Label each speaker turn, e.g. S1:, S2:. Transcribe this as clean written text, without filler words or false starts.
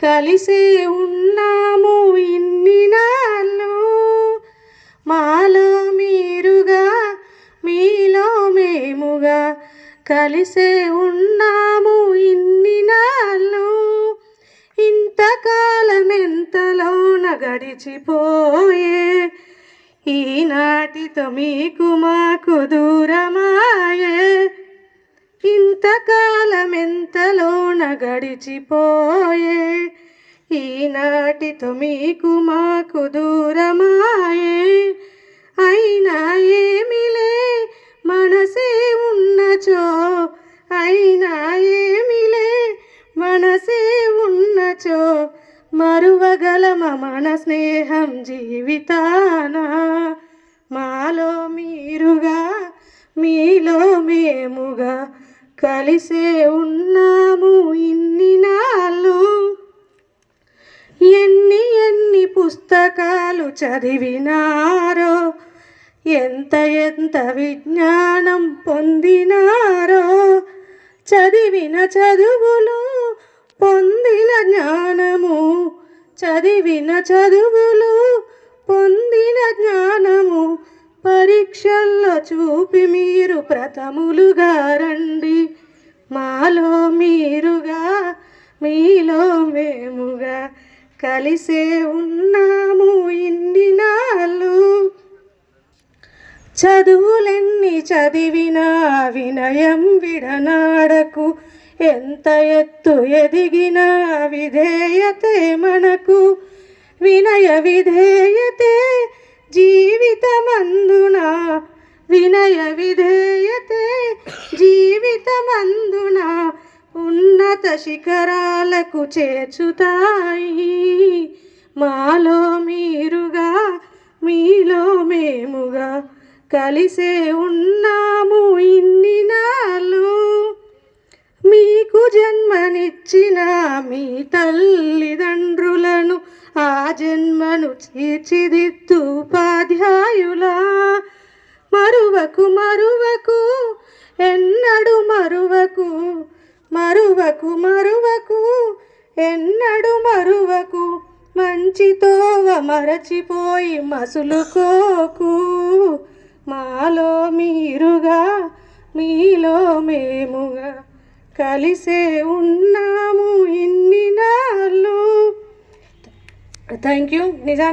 S1: కలిసే ఉన్నాము ఇన్ని నాళ్ళు. మాలో మీరుగా మీలో మేముగా కలిసే ఉన్నాము ఇన్ని నాళ్ళు. ఇంతకాలం ఎంతలోన గడిచిపోయే, ఈనాటితో మీకు మాకు దూరమాయే. ఇంతకాలం ఎంతలోన గడిచిపోయే, ఈనాటితో మీకు మాకు దూరమాయే. అయినా ఏమిలే మనసే ఉన్నచో, అయినా ఏమిలే మనసే ఉన్నచో, మరువగలమ మన స్నేహం జీవితాన. మాలో మీరుగా మీలో మేముగా కలిసే ఉన్నాము ఇన్ని నాళ్ళు. ఎన్ని ఎన్ని పుస్తకాలు చదివినారో, ఎంత ఎంత విజ్ఞానం పొందినారో, చదివిన చదువులు పొందిన జ్ఞానము, చదివిన చదువులు పొందిన జ్ఞానము పరీక్షల్లో చూపి మీరు ప్రథములుగా రండి. మాలో మీరుగా మీలో మేముగా కలిసే ఉన్నాము ఇన్ని నాళ్ళు. చదువులెన్ని చదివినా వినయం విడనాడకు, ఎంత ఎత్తు ఎదిగినా విధేయతే మనకు. వినయ విధేయతే జీవితమందున, వినయ విధేయతే జీవితమందున ఉన్నత శిఖరాలకు చేర్చుతాయి. మాలో మీరుగా మీలో మేముగా కలిసే ఉన్నాము ఇన్ని నాళ్ళు. మీకు జన్మనిచ్చిన మీ తల్లిదండ్రులను ఆ జన్మను తీర్చిదిద్దు ఉపాధ్యాయులా. మరువకు మరువకు ఎన్నడు మరువకు, మరువకు మరువకు ఎన్నడు మరువకు, మంచితోవ మరచిపోయి మసులుకోకు. మాలో మీరుగా మీలో మేముగా కలిసే ఉన్నాము ఇన్ని నాళ్ళు. Thank you. నిజానికి